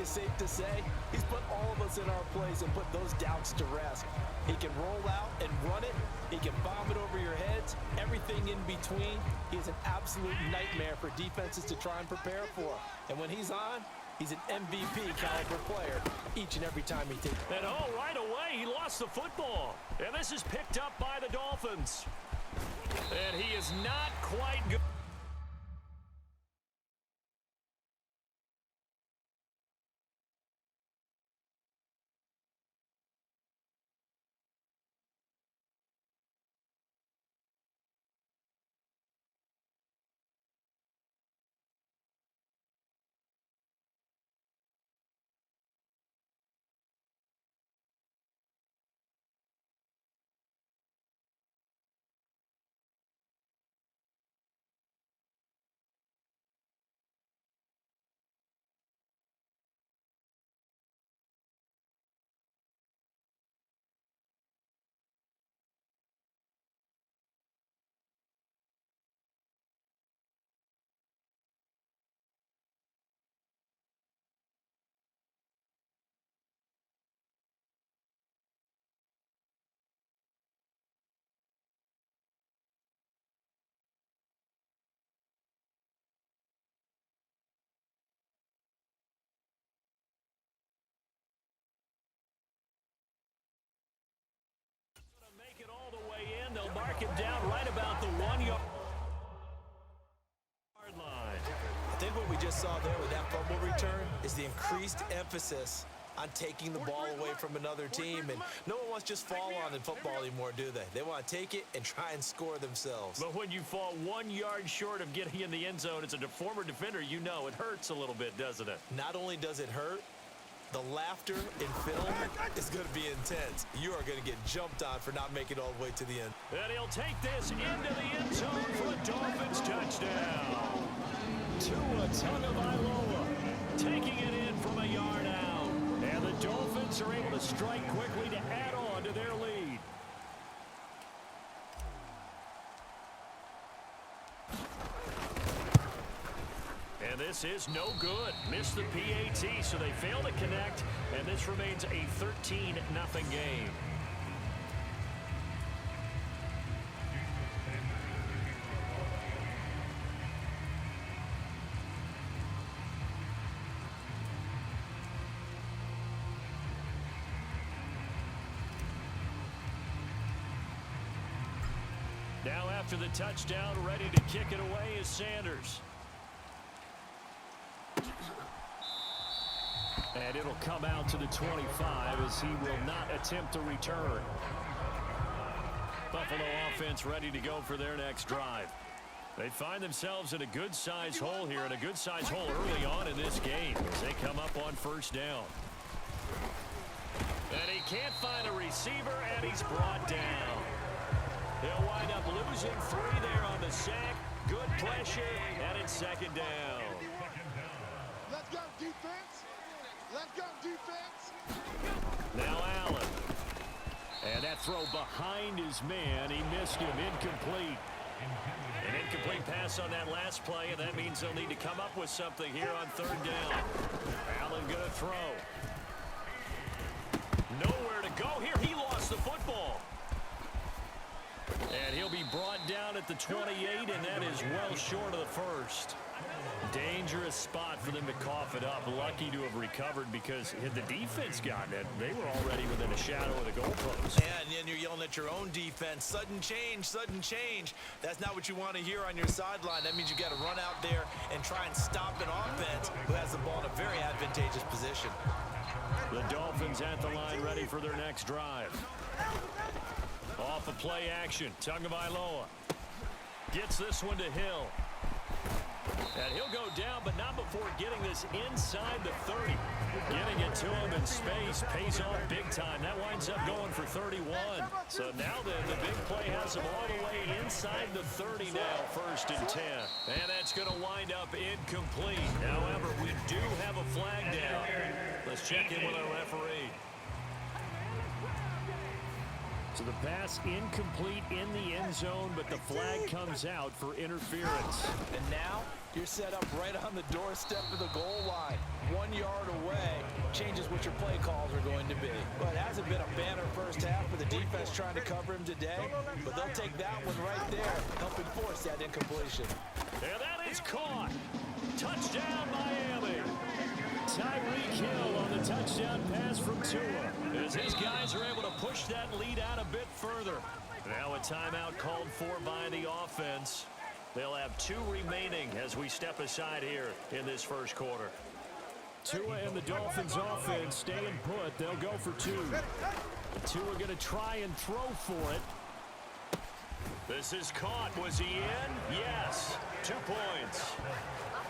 safe to say he's put all of us in our place and put those doubts to rest. He can roll out and run it. He can bomb it over your heads. Everything in between. He is an absolute nightmare for defenses to try and prepare for. And when he's on, he's an MVP caliber player each and every time he takes it. And right away, he lost the football. And this is picked up by the Dolphins. And he is not quite good. Make it all the way in. They'll mark him down right about the 1 yard line. I think what we just saw there with that fumble return is the increased emphasis on taking the ball away from another team. And no one wants to just fall on in football anymore, do they? They want to take it and try and score themselves. But when you fall 1 yard short of getting in the end zone as a former defender, you know it hurts a little bit, doesn't it? Not only does it hurt, the laughter in film is going to be intense. You are going to get jumped on for not making it all the way to the end. And he'll take this into the end zone for a Dolphins touchdown. Tua Tagovailoa taking it in from a yard out. And the Dolphins are able to strike quickly to add on to their lead. And this is no good. Missed the PAT, so they fail to connect, and this remains a 13-0 game. Now after the touchdown, ready to kick it away is Sanders. And it'll come out to the 25 as he will not attempt to return. Buffalo offense ready to go for their next drive. They find themselves in a good-sized hole here, and a good-sized hole early on in this game as they come up on first down. And he can't find a receiver, and he's brought down. He'll wind up losing 3 there on the sack. Good pressure, and it's second down. Let's go, defense. Let's go, defense. Now Allen. And that throw behind his man. He missed him. Incomplete. An incomplete pass on that last play, and that means they'll need to come up with something here on third down. Allen going to throw. Nowhere to go here. He lost the football. And he'll be brought down at the 28, and that is well short of the first. Dangerous spot for them to cough it up. Lucky to have recovered because had the defense gotten it, they were already within a shadow of the goalpost. And you're yelling at your own defense. Sudden change, sudden change. That's not what you want to hear on your sideline. That means you got to run out there and try and stop an offense who has the ball in a very advantageous position. The Dolphins at the line ready for their next drive. Off of play action, Tagovailoa gets this one to Hill. And he'll go down, but not before getting this inside the 30. Getting it to him in space pays off big time. That winds up going for 31. So now the big play has him all the way inside the 30 now, 1st and 10. And that's going to wind up incomplete. However, we do have a flag down. Let's check in with our referee. So the pass incomplete in the end zone, but the flag comes out for interference. And now you're set up right on the doorstep of the goal line, 1 yard away. changes what your play calls are going to be. But it hasn't been a banner first half for the defense trying to cover him today, but they'll take that one right there, helping force that incompletion. And that is caught. Touchdown, Miami. Tyreek Hill on the touchdown pass from Tua, as his guys are able to push that lead out a bit further. Now a timeout called for by the offense. They'll have 2 remaining as we step aside here in this first quarter. Tua and the Dolphins offense staying put. They'll go for 2. Tua going to try and throw for it. This is caught. Was he in? Yes. 2 points.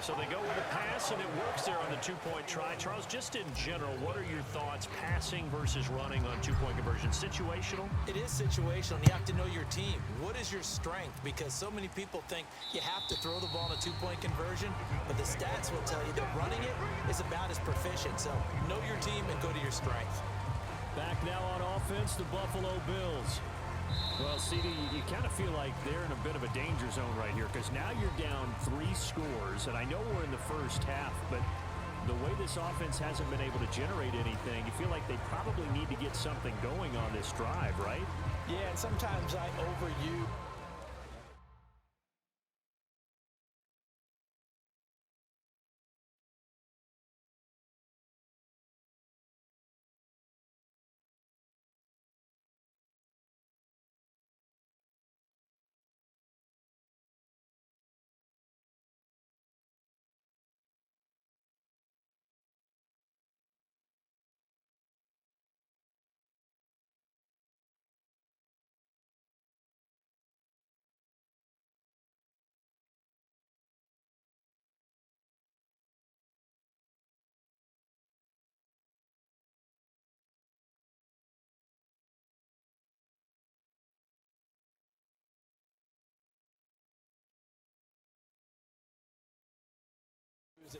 So they go with a pass, and it works there on the 2-point try. Charles, just in general, what are your thoughts passing versus running on 2-point conversion? Situational? It is situational. You have to know your team. What is your strength? Because so many people think you have to throw the ball in a 2-point conversion, but the stats will tell you that running it is about as proficient. So know your team and go to your strength. Back now on offense, the Buffalo Bills. Well, CD, you kind of feel like they're in a bit of a danger zone right here because now you're down 3 scores, and I know we're in the first half, but the way this offense hasn't been able to generate anything, you feel like they probably need to get something going on this drive, right? Yeah, and sometimes I overuse.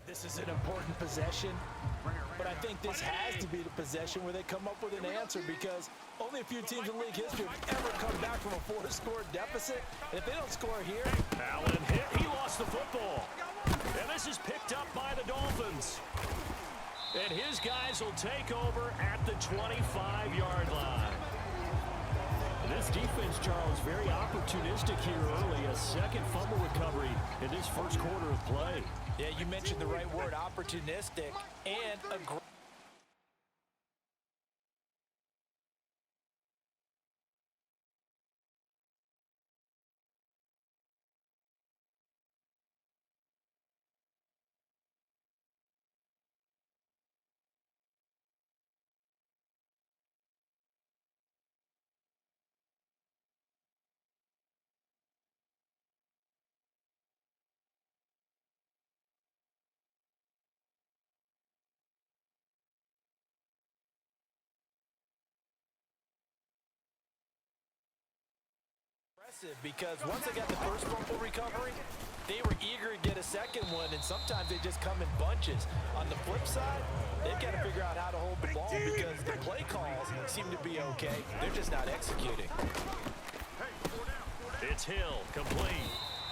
This is an important possession, but I think this has to be the possession where they come up with an answer because only a few teams in league history have ever come back from a 4-score deficit. And if they don't score here... Allen hit. He lost the football. And this is picked up by the Dolphins. And his guys will take over at the 25-yard line. This defense, Charles, very opportunistic here early. A second fumble recovery in this first quarter of play. Yeah, you mentioned the right word, opportunistic, and aggressive. Because once they got the first fumble recovery, they were eager to get a second one, and sometimes they just come in bunches. On the flip side, they've got to figure out how to hold the ball because the play calls seem to be okay. They're just not executing. It's Hill, complete.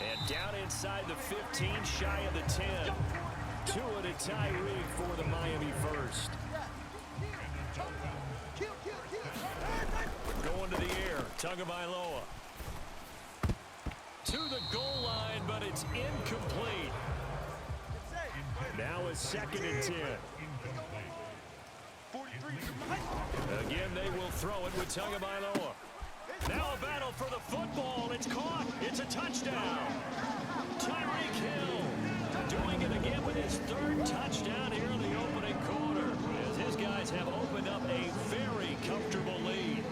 And down inside the 15, shy of the 10. Tua to Tyreek for the Miami first. Going to the air, Tagovailoa. To the goal line, but it's incomplete. Now a 2nd and 10. Again, they will throw it with Tagovailoa. Now a battle for the football. It's caught. It's a touchdown. Tyreek Hill doing it again with his 3rd touchdown here in the opening quarter. As his guys have opened up a very comfortable lead.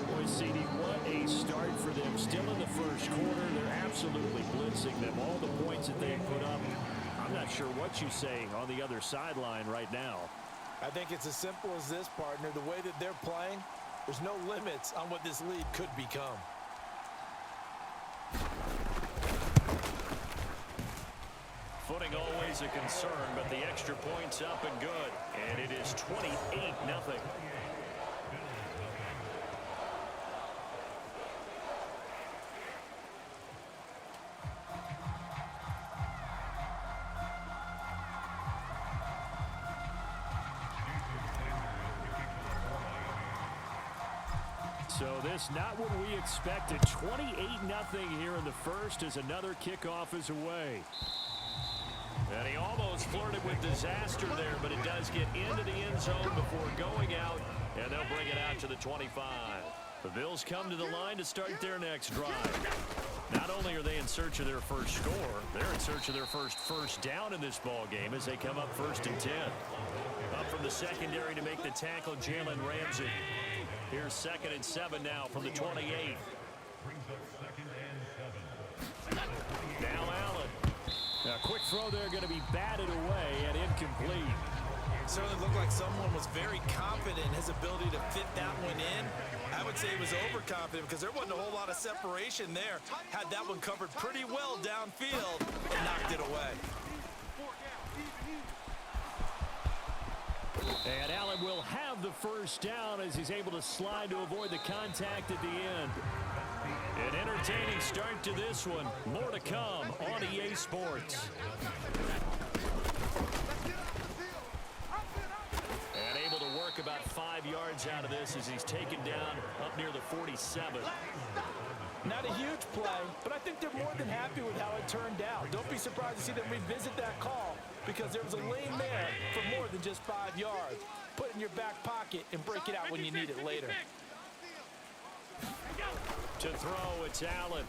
Boy, CD, what a start for them. Still in the first quarter, they're absolutely blitzing them. All the points that they put up, I'm not sure what you say on the other sideline right now. I think it's as simple as this, partner. The way that they're playing, there's no limits on what this lead could become. Footing always a concern, but the extra point's up and good. And it is 28-0. So this not what we expected. 28-0 here in the first as another kickoff is away. And he almost flirted with disaster there, but it does get into the end zone before going out, and they'll bring it out to the 25. The Bills come to the line to start their next drive. Not only are they in search of their first score, they're in search of their first down in this ball game as they come up 1st and 10. Up from the secondary to make the tackle, Jalen Ramsey. Here's 2nd and 7 now from the 28. Now Allen. A quick throw there going to be batted away and incomplete. Certainly looked like someone was very confident in his ability to fit that one in. I would say he was overconfident because there wasn't a whole lot of separation there. Had that one covered pretty well downfield and knocked it away. And Allen will have the first down as he's able to slide to avoid the contact at the end. An entertaining start to this one. More to come on EA Sports. And able to work about 5 yards out of this as he's taken down up near the 47. Not a huge play, but I think they're more than happy with how it turned out. Don't be surprised to see them revisit that call because there was a lane there for more than just 5 yards. Put it in your back pocket and break it out when you need it later. To throw, it's Allen.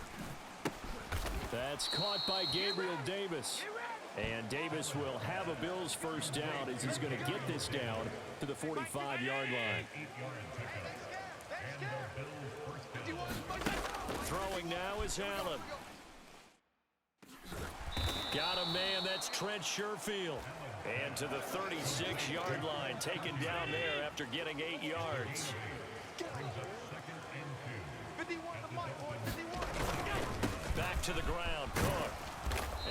That's caught by Gabriel Davis. And Davis will have a Bills first down as he's going to get this down to the 45-yard line. Throwing now is Allen. Got a man, that's Trent Sherfield. And to the 36-yard line, taken down there after getting 8 yards. Back to the ground, Cook.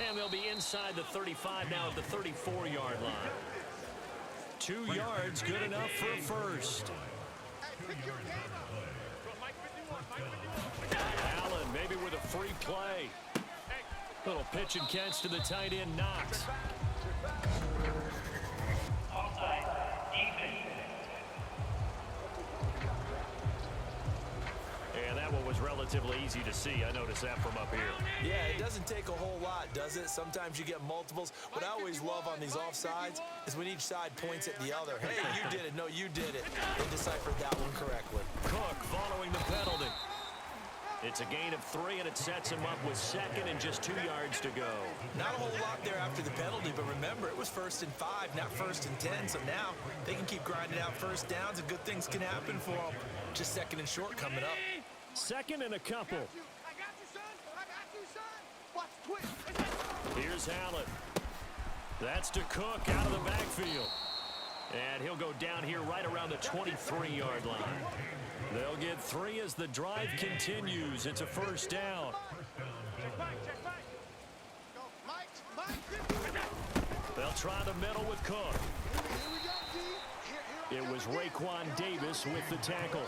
And they'll be inside the 35 now at the 34-yard line. 2 yards, good enough for a first. Allen maybe with a free play. Little pitch and catch to the tight end, Knox. And that one was relatively easy to see. I noticed that from up here. Yeah, it doesn't take a whole lot, does it? Sometimes you get multiples. What I always love on these offsides is when each side points at the other. Hey, you did it. No, you did it. They deciphered that one correctly. Cook following the penalty. It's a gain of 3, and it sets him up with 2nd and just 2 yards to go. Not a whole lot there after the penalty, but remember, it was 1st and 5, not 1st and 10. So now they can keep grinding out first downs, and good things can happen for them. Just 2nd and short coming up. 2nd and a couple. I got you, son. I got you, son. Watch twitch. Here's Allen. That's to Cook out of the backfield. And he'll go down here right around the 23-yard line. They'll get 3 as the drive continues. It's a first down. They'll try the middle with Cook. It was Raekwon Davis with the tackle.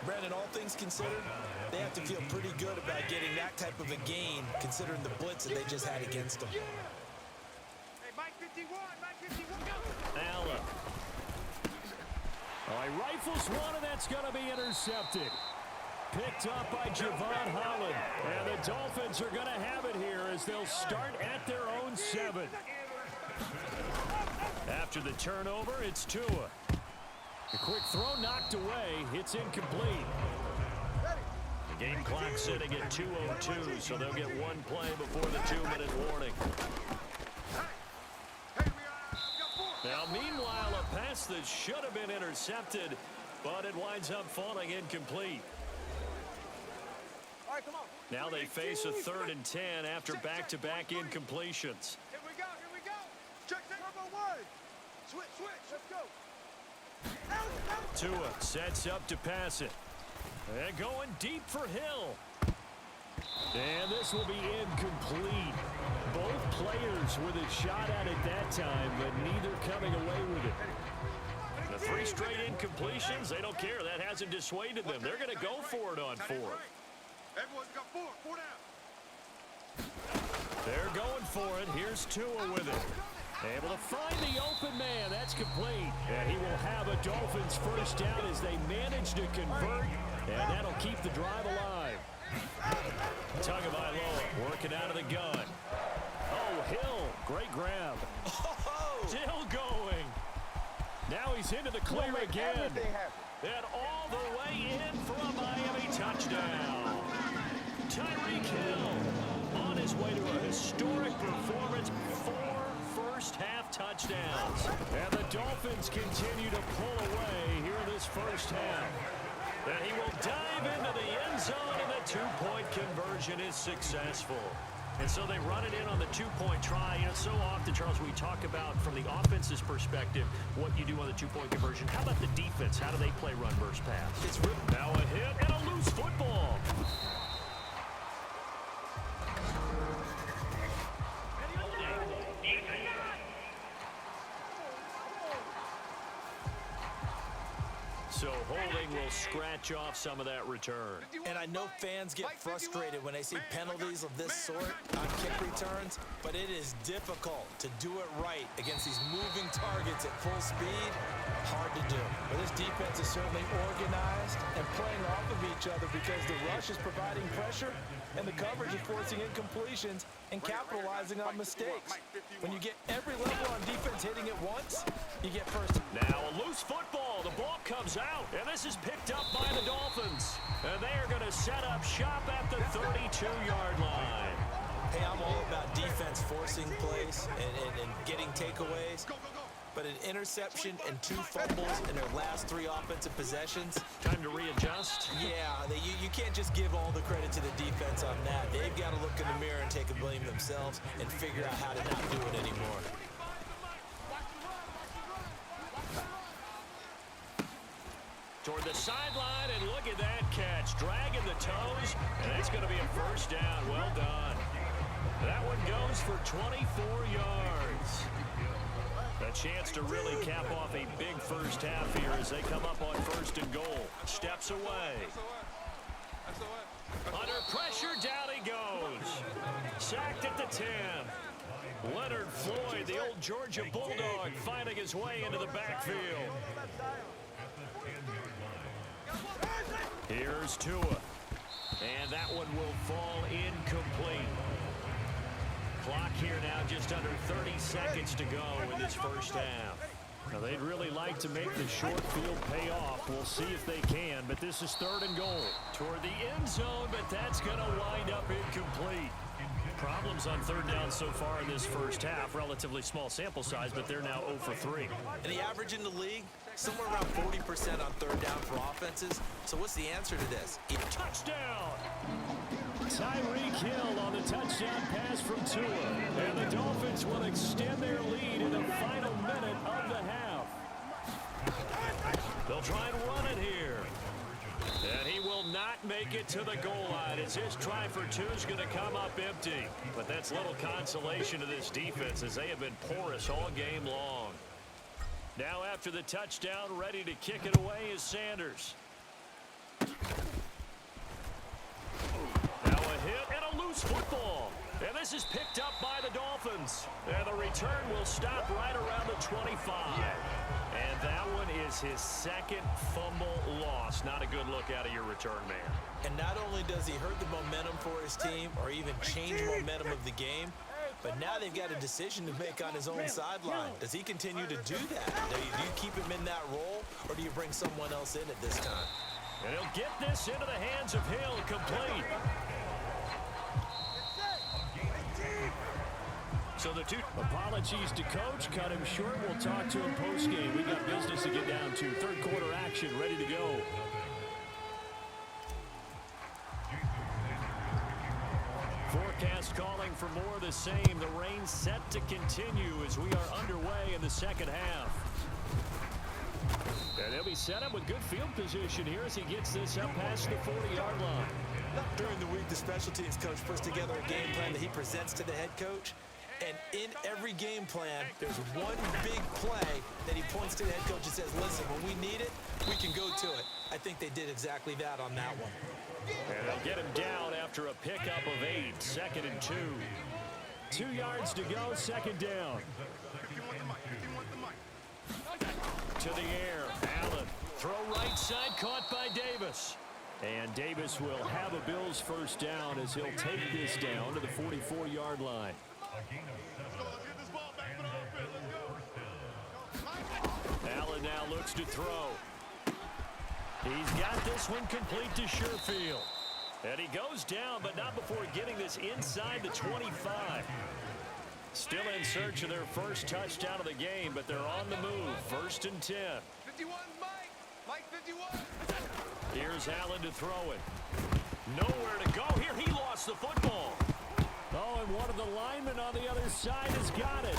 Brandon, all things considered, they have to feel pretty good about getting that type of a gain considering the blitz that they just had against them. Allen. He rifles one, and that's going to be intercepted. Picked up by Javon Holland. And the Dolphins are going to have it here as they'll start at their own 7. After the turnover, it's Tua. A quick throw knocked away. It's incomplete. The game clock sitting at 2:02, so they'll get one play before the 2-minute warning. Now, meanwhile, a pass that should have been intercepted, but it winds up falling incomplete. All right, come on. Now they face a 3rd and 10 after back-to-back incompletions. Here we go, here we go. Check turbo 1. Switch, let's go. Tua sets up to pass it. And going deep for Hill. And this will be incomplete. Both players with a shot at it that time, but neither coming away with it. The 3 straight incompletions, they don't care. That hasn't dissuaded them. They're going to go for it on 4. Everyone's got 4 down. They're going for it. Here's Tua with it. Able to find the open man. That's complete. And he will have a Dolphins first down as they manage to convert. And that'll keep the drive alive. Tagovailoa working out of the gun. Oh, Hill. Great grab. Oh! Still going. Now he's into the clear again. And all the way in for a Miami touchdown. Tyreek Hill on his way to a historic performance. 4 first-half touchdowns. And the Dolphins continue to pull away here in this first half. And he will dive into the end zone, and the two-point conversion is successful. And so they run it in on the two-point try. You know, so often, Charles, we talk about from the offense's perspective what you do on the two-point conversion. How about the defense? How do they play run versus pass? It's now a hit and a loose football. So holding will scratch off some of that return. And I know fans get frustrated when they see penalties of this sort on kick returns, but it is difficult to do it right against these moving targets at full speed. Hard to do. But this defense is certainly organized and playing off of each other because the rush is providing pressure and the coverage is forcing incompletions and capitalizing on mistakes. When you get every level on defense hitting it once, you get first. Now a loose football. The ball comes out, and this is picked up by the Dolphins. And they are going to set up shop at the 32-yard line. Hey, I'm all about defense forcing plays and getting takeaways. But an interception and 2 fumbles in their last 3 offensive possessions. Time to readjust. Yeah, you can't just give all the credit to the defense on that. They've got to look in the mirror and take a blame themselves and figure out how to not do it anymore. Toward the sideline, and look at that catch. Dragging the toes, and that's going to be a first down. Well done. That one goes for 24 yards. A chance to really cap off a big first half here as they come up on 1st and goal. Steps away. Under pressure, down he goes. Sacked at the 10. Leonard Floyd, the old Georgia Bulldog, finding his way into the backfield. Here's Tua. And that one will fall incomplete. Clock here now just under 30 seconds to go in this first half. Now they'd really like to make the short field pay off. We'll see if they can, but this is 3rd and goal. Toward the end zone, but that's going to wind up incomplete. Problems on 3rd down so far in this first half. Relatively small sample size, but they're now 0 for 3. And the average in the league, somewhere around 40% on 3rd down for offenses. So what's the answer to this? Touchdown! Tyreek Hill on the touchdown pass from Tua. And the Dolphins will extend their lead in the final minute of the half. They'll try and run it here. And he will not make it to the goal line as his try for 2 is going to come up empty. But that's little consolation to this defense as they have been porous all game long. Now after the touchdown, ready to kick it away is Sanders. Now a hit and a loose football. And this is picked up by the Dolphins. And the return will stop right around the 25. And that one is his 2nd fumble loss. Not a good look out of your return man. And not only does he hurt the momentum for his team or even change momentum of the game, but now they've got a decision to make on his own sideline. Does he continue to do that? Do you keep him in that role, or do you bring someone else in at this time? And he'll get this into the hands of Hill, complete. So the 2 apologies to coach, cut him short. We'll talk to him post-game. We got business to get down to. 3rd quarter action, ready to go. Forecast calling for more of the same. The rain set to continue as we are underway in the 2nd half. And he'll be set up with good field position here as he gets this up past the 40-yard line. During the week, the special teams coach puts together a game plan that he presents to the head coach. And in every game plan, there's one big play that he points to the head coach and says, listen, when we need it, we can go to it. I think they did exactly that on that one. And they'll get him down after a pickup of 8. 2nd and 2. 2 yards to go, 2nd down. to the air. Allen, throw right side, caught by Davis. And Davis will have a Bills first down as he'll take this down to the 44-yard line. Allen now looks to throw. He's got this one complete to Sherfield. And he goes down, but not before getting this inside the 25. Still in search of their first touchdown of the game, but they're on the move. 1st and 10. 51, Mike. Mike 51. Here's Allen to throw it. Nowhere to go here. He lost the football. Oh, and one of the linemen on the other side has got it.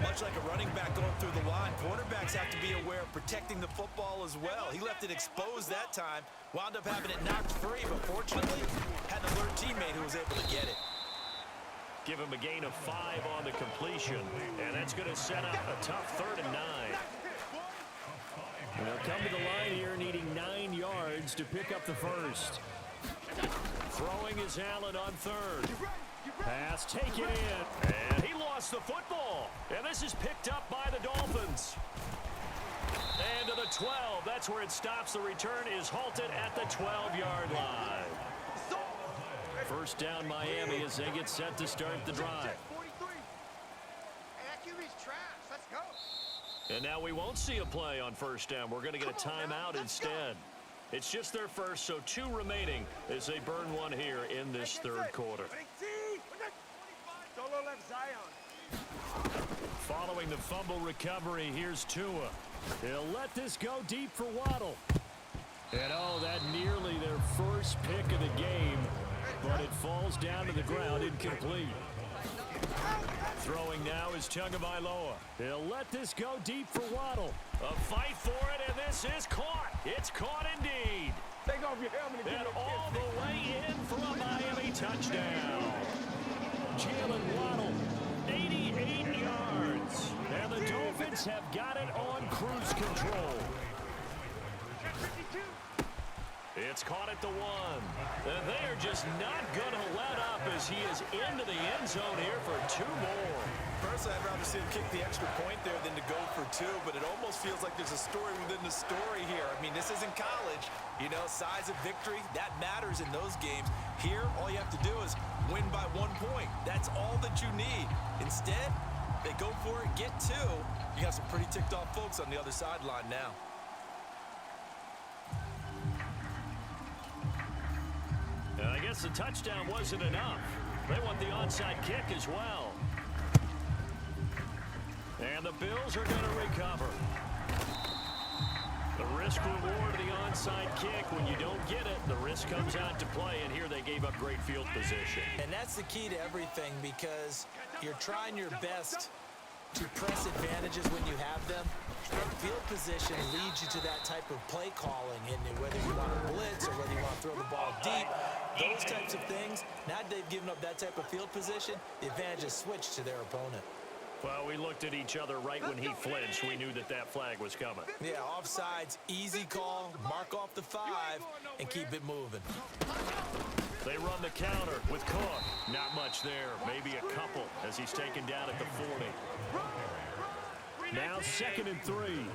Much like a running back going through the line, quarterbacks have to be aware of protecting the football as well. He left it exposed that time, wound up having it knocked free, but fortunately had an alert teammate who was able to get it. Give him a gain of 5 on the completion, and that's going to set up a tough 3rd and 9. And they'll come to the line here needing 9 yards to pick up the first. Throwing is Allen on 3rd. Pass taken in, and he lost the football. And this is picked up by the Dolphins. And to the 12, that's where it stops. The return is halted at the 12-yard line. First down Miami as they get set to start the drive. 43. Hey, that QB's trash. Let's go. And now we won't see a play on first down. We're going to get a timeout instead. It's just their first, so 2 remaining as they burn one here in this 3rd quarter. Solo left Zion. Following the fumble recovery, here's Tua. He'll let this go deep for Waddle. And oh, that nearly their first pick of the game, but it falls down to the ground incomplete. Throwing now is Tagovailoa. He'll let this go deep for Waddle. A fight for it, and this is caught. It's caught indeed. Take off your helmet And all the way in for a Miami touchdown. Jalen Waddle, 88 yards. And the Dolphins have got it on cruise control. It's caught at the 1. And they are just not going to let up as he is into the end zone here for 2 more. Personally, I'd rather see him kick the extra point there than to go for 2, but it almost feels like there's a story within the story here. I mean, this isn't college. You know, size of victory, that matters in those games. Here, all you have to do is win by 1 point. That's all that you need. Instead, they go for it, get 2. You got some pretty ticked off folks on the other sideline now. I guess the touchdown wasn't enough. They want the onside kick as well. And the Bills are going to recover. The risk reward of the onside kick, when you don't get it, the risk comes out to play, and here they gave up great field position. And that's the key to everything, because you're trying your best to press advantages when you have them. And field position leads you to that type of play calling, and whether you want to blitz or whether you want to throw the ball deep, those types of things. Now that they've given up that type of field position, the advantage is switched to their opponent. Well, we looked at each other right when he flinched. We knew that that flag was coming. Yeah, offsides, easy call, mark off the 5, and keep it moving. They run the counter with Cook. Not much there, maybe a couple as he's taken down at the 40. Now 2nd and 3.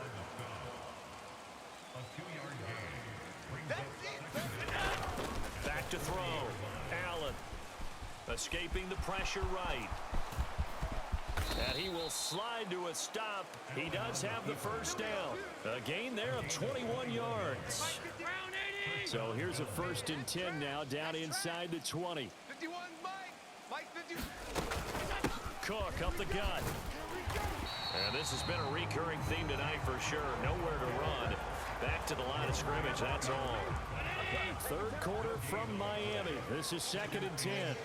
Back to throw. Allen escaping the pressure right. And he will slide to a stop. He does have the first down. A gain there of 21 yards. So here's a 1st and 10 now down inside the 20. 51, Mike. Mike 50. Cook up the gut. And this has been a recurring theme tonight for sure. Nowhere to run. Back to the line of scrimmage, that's all. 3rd quarter from Miami. This is 2nd and 10.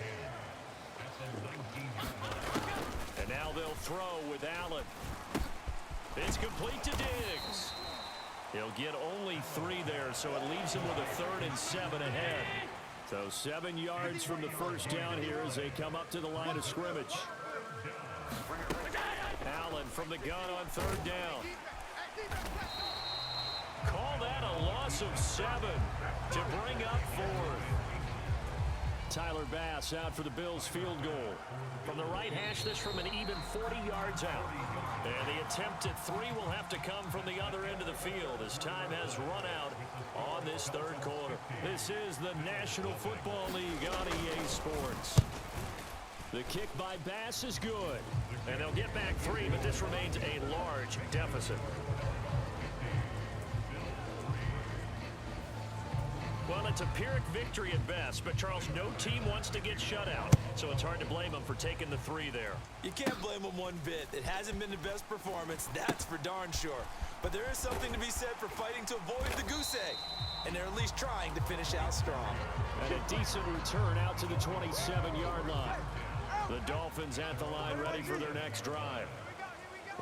And now they'll throw with Allen. It's complete to Diggs. He'll get only 3 there, so it leaves him with a 3rd and 7 ahead. So 7 yards from the first down here as they come up to the line of scrimmage. Allen from the gun on 3rd down. Call that a loss of 7 to bring up 4th. Tyler Bass out for the Bills field goal. From the right hash, this from an even 40 yards out. And the attempt at three will have to come from the other end of the field as time has run out on this third quarter. This is the National Football League on EA Sports. The kick by Bass is good. And they'll get back three, but this remains a large deficit. Well, it's a Pyrrhic victory at best, but Charles, no team wants to get shut out, so it's hard to blame them for taking the three there. You can't blame them one bit. It hasn't been the best performance, that's for darn sure. But there is something to be said for fighting to avoid the goose egg, and they're at least trying to finish out strong. And a decent return out to the 27-yard line. The Dolphins at the line ready for their next drive.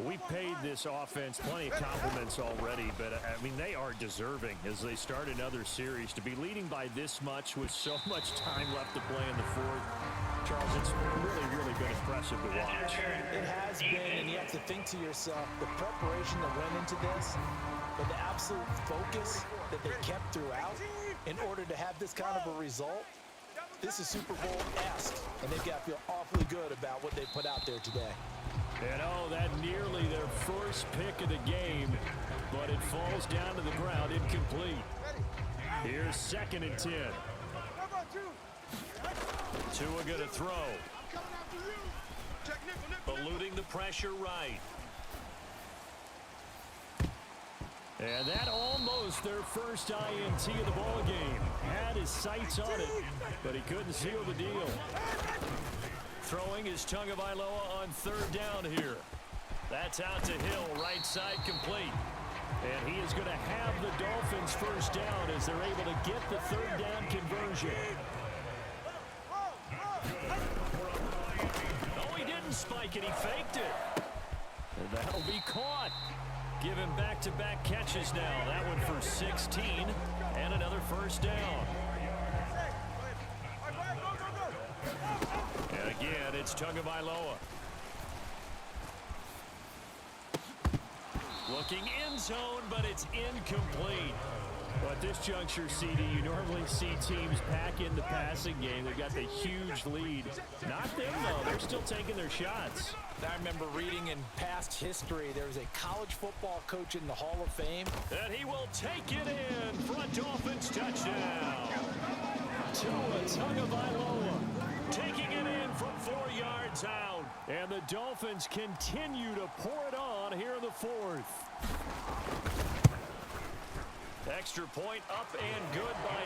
We paid this offense plenty of compliments already, but, I mean, they are deserving as they start another series. To be leading by this much with so much time left to play in the fourth, Charles, it's really been impressive to watch. It has been, and you have to think to yourself, the preparation that went into this, but the absolute focus that they kept throughout in order to have this kind of a result, this is Super Bowl-esque, and they've got to feel awfully good about what they put out there today. And that nearly their first pick of the game, but it falls down to the ground incomplete. Here's 2nd and 10. Tua going to throw. Eluding the pressure right. And that almost their first INT of the ball game. Had his sights on it, but he couldn't seal the deal. Throwing is Tagovailoa on 3rd down here. That's out to Hill, right side complete. And he is going to have the Dolphins first down as they're able to get the 3rd down conversion. Oh, he didn't spike it, he faked it. And that'll be caught. Give him back-to-back catches now. That one for 16 and another first down. And again, it's Tagovailoa. Looking end zone, but it's incomplete. But at this juncture, CD, you normally see teams pack in the passing game. They've got the huge lead. Not them, though. They're still taking their shots. I remember reading in past history, there was a college football coach in the Hall of Fame. And he will take it in for a Dolphins touchdown. Tua Tagovailoa taking it in from 4 yards out. And the Dolphins continue to pour it on here in the 4th. Extra point up and good by